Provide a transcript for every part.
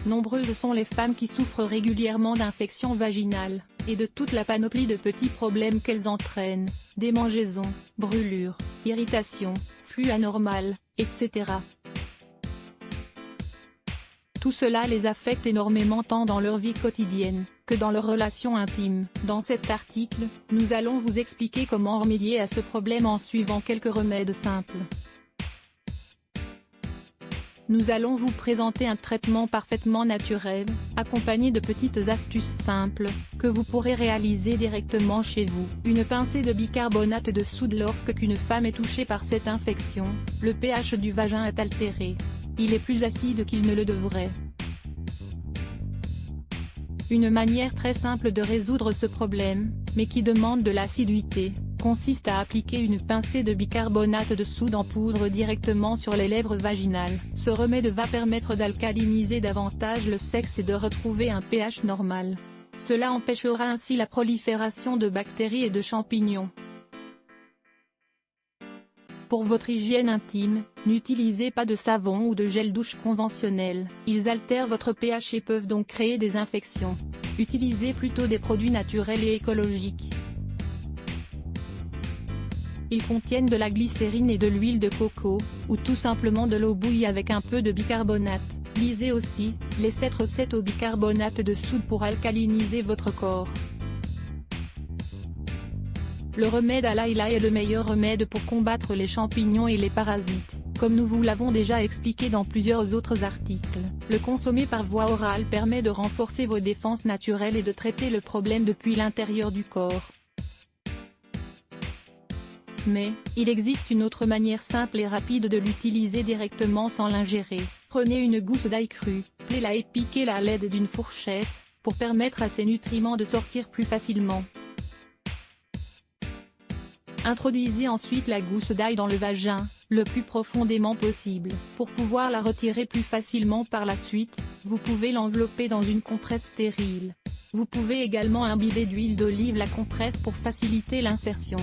Nombreuses sont les femmes qui souffrent régulièrement d'infections vaginales, et de toute la panoplie de petits problèmes qu'elles entraînent, démangeaisons, brûlures, irritations, flux anormal, etc. Tout cela les affecte énormément tant dans leur vie quotidienne, que dans leurs relations intimes. Dans cet article, nous allons vous expliquer comment remédier à ce problème en suivant quelques remèdes simples. Nous allons vous présenter un traitement parfaitement naturel, accompagné de petites astuces simples, que vous pourrez réaliser directement chez vous. Une pincée de bicarbonate de soude. Lorsqu'une femme est touchée par cette infection, le pH du vagin est altéré. Il est plus acide qu'il ne le devrait. Une manière très simple de résoudre ce problème, mais qui demande de l'assiduité, consiste à appliquer une pincée de bicarbonate de soude en poudre directement sur les lèvres vaginales. Ce remède va permettre d'alcaliniser davantage le sexe et de retrouver un pH normal. Cela empêchera ainsi la prolifération de bactéries et de champignons. Pour votre hygiène intime, n'utilisez pas de savon ou de gel douche conventionnel, ils altèrent votre pH et peuvent donc créer des infections. Utilisez plutôt des produits naturels et écologiques. Ils contiennent de la glycérine et de l'huile de coco, ou tout simplement de l'eau bouillie avec un peu de bicarbonate. Lisez aussi, les 7 recettes au bicarbonate de soude pour alcaliniser votre corps. Le remède à l'ail est le meilleur remède pour combattre les champignons et les parasites, comme nous vous l'avons déjà expliqué dans plusieurs autres articles. Le consommer par voie orale permet de renforcer vos défenses naturelles et de traiter le problème depuis l'intérieur du corps. Mais, il existe une autre manière simple et rapide de l'utiliser directement sans l'ingérer. Prenez une gousse d'ail cru, pelez-la et piquez-la à l'aide d'une fourchette, pour permettre à ces nutriments de sortir plus facilement. Introduisez ensuite la gousse d'ail dans le vagin, le plus profondément possible. Pour pouvoir la retirer plus facilement par la suite, vous pouvez l'envelopper dans une compresse stérile. Vous pouvez également imbiber d'huile d'olive la compresse pour faciliter l'insertion.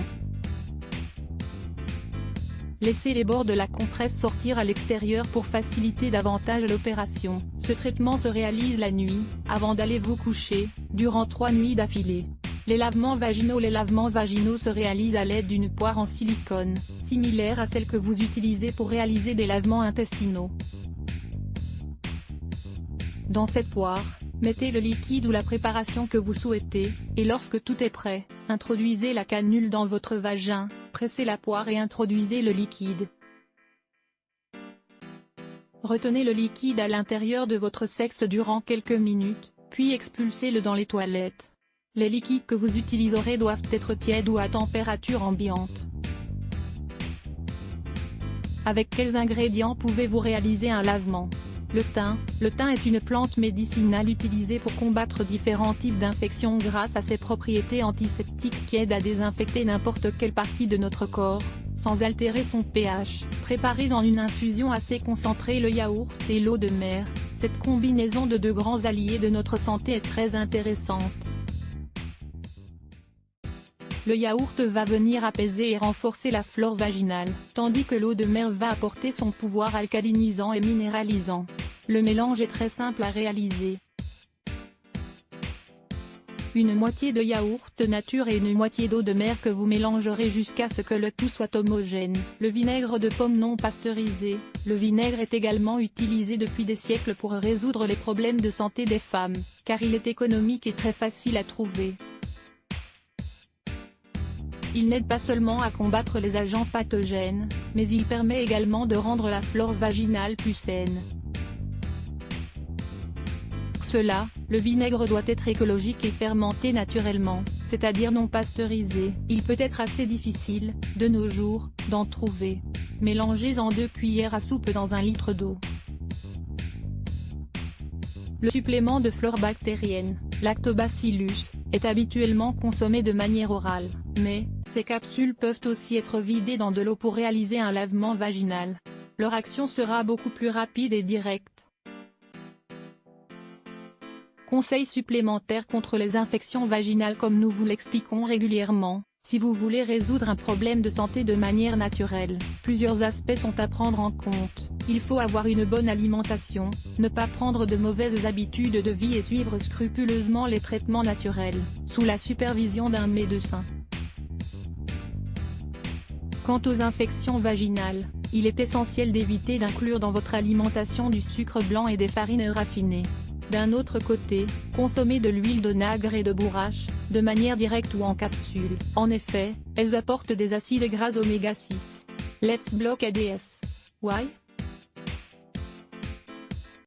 Laissez les bords de la compresse sortir à l'extérieur pour faciliter davantage l'opération. Ce traitement se réalise la nuit, avant d'aller vous coucher, durant 3 nuits d'affilée. Les lavements vaginaux se réalisent à l'aide d'une poire en silicone, similaire à celle que vous utilisez pour réaliser des lavements intestinaux. Dans cette poire, mettez le liquide ou la préparation que vous souhaitez, et lorsque tout est prêt, introduisez la canule dans votre vagin, pressez la poire et introduisez le liquide. Retenez le liquide à l'intérieur de votre sexe durant quelques minutes, puis expulsez-le dans les toilettes. Les liquides que vous utiliserez doivent être tièdes ou à température ambiante. Avec quels ingrédients pouvez-vous réaliser un lavement? Le thym. Le thym est une plante médicinale utilisée pour combattre différents types d'infections grâce à ses propriétés antiseptiques qui aident à désinfecter n'importe quelle partie de notre corps, sans altérer son pH. Préparez dans une infusion assez concentrée le yaourt et l'eau de mer. Cette combinaison de deux grands alliés de notre santé est très intéressante. Le yaourt va venir apaiser et renforcer la flore vaginale, tandis que l'eau de mer va apporter son pouvoir alcalinisant et minéralisant. Le mélange est très simple à réaliser. Une moitié de yaourt nature et une moitié d'eau de mer que vous mélangerez jusqu'à ce que le tout soit homogène. Le vinaigre de pomme non pasteurisé. Le vinaigre est également utilisé depuis des siècles pour résoudre les problèmes de santé des femmes, car il est économique et très facile à trouver. Il n'aide pas seulement à combattre les agents pathogènes, mais il permet également de rendre la flore vaginale plus saine. Pour cela, le vinaigre doit être écologique et fermenté naturellement, c'est-à-dire non pasteurisé. Il peut être assez difficile, de nos jours, d'en trouver. Mélangez-en 2 cuillères à soupe dans 1 litre d'eau. Le supplément de flore bactérienne, Lactobacillus, est habituellement consommé de manière orale, mais, ces capsules peuvent aussi être vidées dans de l'eau pour réaliser un lavement vaginal. Leur action sera beaucoup plus rapide et directe. Conseils supplémentaires contre les infections vaginales. Comme nous vous l'expliquons régulièrement, si vous voulez résoudre un problème de santé de manière naturelle, plusieurs aspects sont à prendre en compte. Il faut avoir une bonne alimentation, ne pas prendre de mauvaises habitudes de vie et suivre scrupuleusement les traitements naturels, sous la supervision d'un médecin. Quant aux infections vaginales, il est essentiel d'éviter d'inclure dans votre alimentation du sucre blanc et des farines raffinées. D'un autre côté, consommez de l'huile d'onagre et de bourrache, de manière directe ou en capsule. En effet, elles apportent des acides gras oméga 6. Let's block ADS. Why?